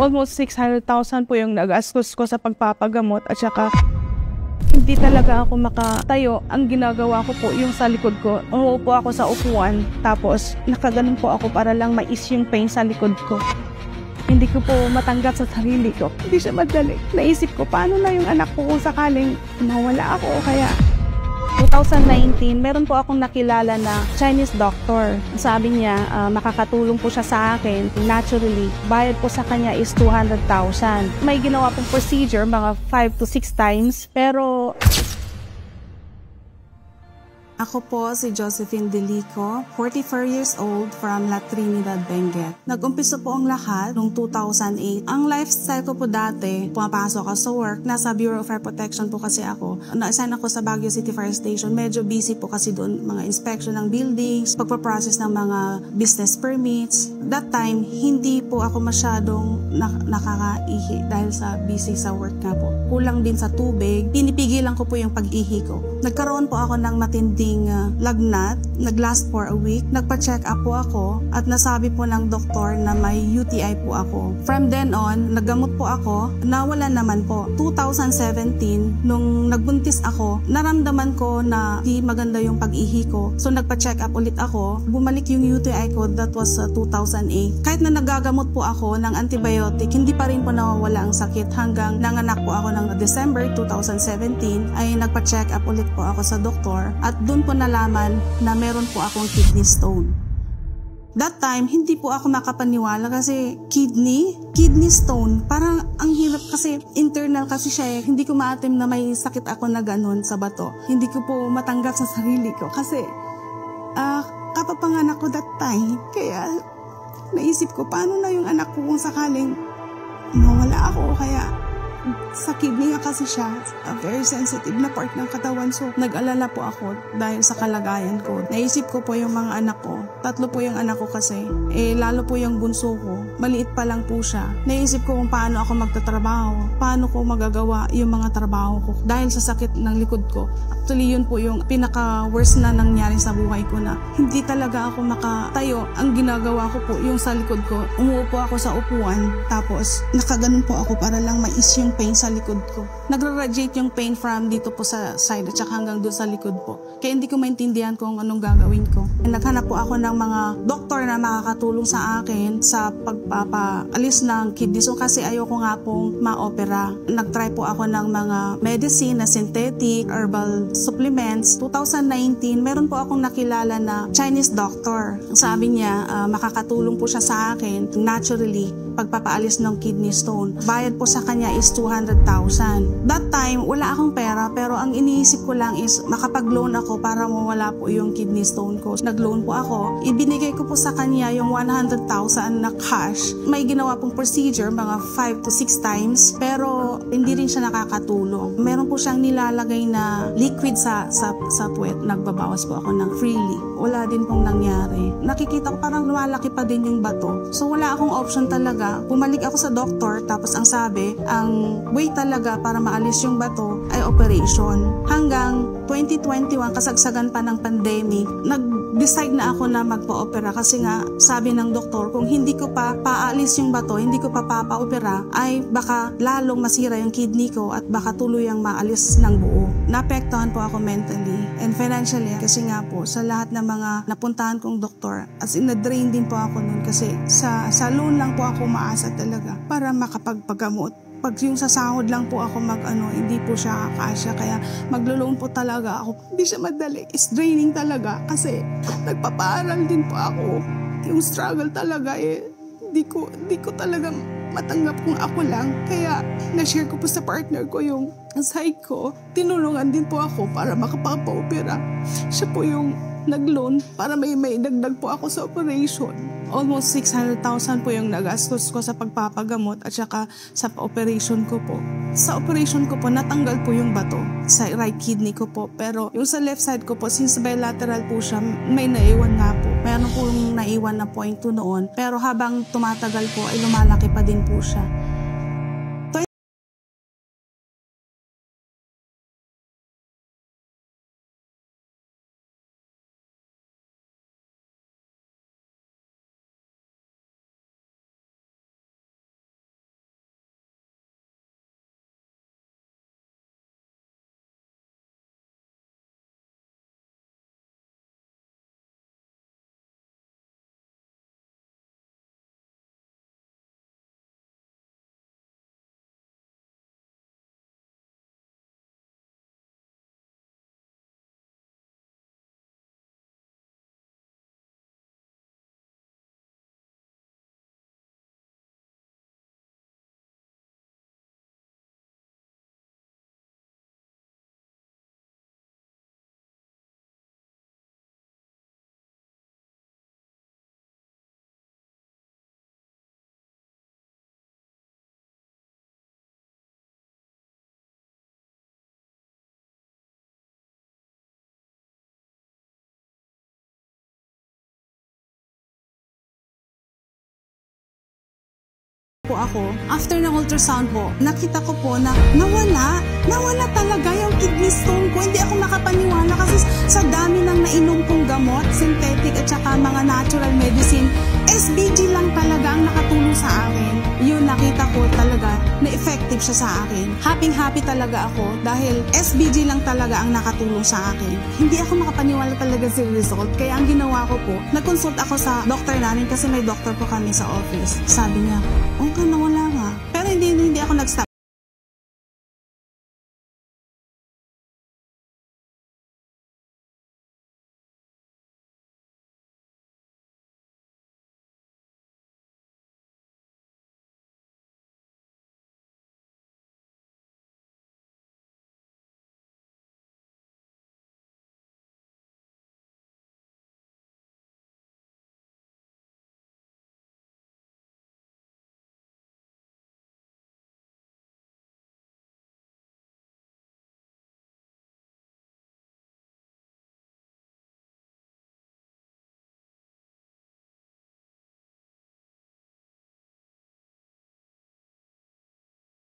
Almost 600,000 po yung nagastos ko sa pagpapagamot at saka hindi talaga ako makatayo. Ang ginagawa ko po yung sa likod ko, umuupo ako sa upuan tapos nakaganon po ako para lang mais yung pain sa likod ko. Hindi ko po matanggap sa sarili ko. Hindi siya madali. Naisip ko, paano na yung anak ko kung sakaling mawala ako o kaya 2019, meron po akong nakilala na Chinese doctor. Sabi niya, makakatulong po siya sa akin naturally. Bayad po sa kanya is 200,000. May ginawa pong procedure, mga 5 to 6 times. Pero ako po si Josephine Delico, 44 years old from La Trinidad, Benguet. Nag-umpisa po ang lahat noong 2008. Ang lifestyle ko po dati, pumapasok ako sa work, nasa Bureau of Fire Protection po kasi ako. Na-assign ako sa Baguio City Fire Station. Medyo busy po kasi doon, mga inspection ng buildings, pagpaprocess ng mga business permits. That time, hindi po ako masyadong nakakaihi dahil sa busy sa work nga po. Kulang din sa tubig, pinipigilan ko po yung pag-ihi ko. Nagkaroon po ako ng matinding lagnat, nag-last for a week. Nagpa-check up po ako at nasabi po ng doktor na may UTI po ako. From then on, naggamot po ako, nawala naman po. 2017, nung nagbuntis ako, naramdaman ko na di maganda yung pag-ihi ko. So nagpa-check up ulit ako, bumalik yung UTI ko, that was 2008. Kahit na nagagamot po ako ng antibiotic, hindi pa rin po nawawala ang sakit hanggang nanganak po ako ng December 2017 ay nagpa-check up ulit po ako sa doktor at doon po nalaman na meron po akong kidney stone. That time, hindi po ako makapaniwala kasi kidney stone, parang ang hirap kasi internal kasi siya eh. Hindi ko maatim na may sakit ako na ganun sa bato. Hindi ko po matanggap sa sarili ko kasi kapapanganak ko that time. Kaya naisip ko, paano na yung anak ko kung sakaling mawala ako kaya sa kidney nga kasi siya, a very sensitive na part ng katawan. So, nag-alala po ako dahil sa kalagayan ko. Naisip ko po yung mga anak ko. 3 po yung anak ko kasi. Lalo po yung bunso ko. Maliit pa lang po siya. Naisip ko kung paano ako magtatrabaho. Paano ko magagawa yung mga trabaho ko. Dahil sa sakit ng likod ko. Actually, yun po yung pinaka-worst na nangyari sa buhay ko na hindi talaga ako makatayo. Ang ginagawa ko po yung sa likod ko. Umuupo ako sa upuan. Tapos, nakaganon po ako para lang mais yung pain sa likod ko. Nagra-radiate yung pain from dito po sa side at saka hanggang doon sa likod po. Kaya hindi ko maintindihan kung anong gagawin ko. Naghanap po ako ng mga doktor na makakatulong sa akin sa pagpapaalis ng kidney stone kasi ayoko nga pong ma-opera. Nag-try po ako ng mga medicine na synthetic, herbal supplements. 2019, meron po akong nakilala na Chinese doctor. Sabi niya, makakatulong po siya sa akin naturally pagpapaalis ng kidney stone. Bayad po sa kanya is 200,000. That time, wala akong pera pero ang iniisip ko lang is makapag-loan ako para mawala po yung kidney stone ko. Nag-loan po ako. Ibinigay ko po sa kanya yung 100,000 na cash. May ginawa pong procedure, mga 5 to 6 times pero hindi rin siya nakakatulong. Meron po siyang nilalagay na liquid sa puwet. Nagbabawas po ako ng freely. Wala din pong nangyari. Nakikita ko parang lumalaki pa din yung bato. So wala akong option talaga. Bumalik ako sa doktor tapos ang sabi, ang way talaga para maalis yung bato ay operation. Hanggang 2021, kasagsagan pa ng pandemic, nag-decide na ako na magpa-opera kasi nga sabi ng doktor, kung hindi ko pa paalis yung bato, hindi ko pa papa-opera, ay baka lalong masira yung kidney ko at baka tuluyang maalis ng buo. Naapektuhan po ako mentally and financially kasi nga po sa lahat ng mga napuntahan kong doktor, as in na-drain din po ako nun kasi sa loan lang po ako maasa talaga para makapagpagamot. Pag yung sa sahod lang po ako hindi po siya kakasya. Kaya maglo-loan po talaga ako. Hindi siya madali. It's draining talaga kasi nagpapaaral din po ako. Yung struggle talaga hindi ko talaga matanggap kung ako lang. Kaya na-share ko po sa partner ko yung side ko. Tinulungan din po ako para makapapa-opera. Siya po yung nag-loan para may dagdag po ako sa operation. Almost 600,000 po yung nagastos ko sa pagpapagamot at saka sa operation ko po. Sa operation ko po, natanggal po yung bato sa right kidney ko po. Pero yung sa left side ko po, since bilateral po siya, may naiwan nga po. Mayroon po yung naiwan na 0.2 noon. Pero habang tumatagal po, ay lumalaki pa din po siya. po ako, after ng ultrasound po, nakita ko po na nawala talaga yung kidney stone ko. Hindi ako makapaniwala kasi sa dami ng nainom kong gamot, synthetic at saka mga natural medicine, SBG lang talaga ang nakatulong sa akin. Yun, nakita ko talaga na effective siya sa akin. Happy talaga ako dahil SBG lang talaga ang nakatulong sa akin. Hindi ako makapaniwala talaga sa result. Kaya ang ginawa ko po, nag-consult ako sa doctor namin kasi may doctor po kami sa office. Sabi niya, okay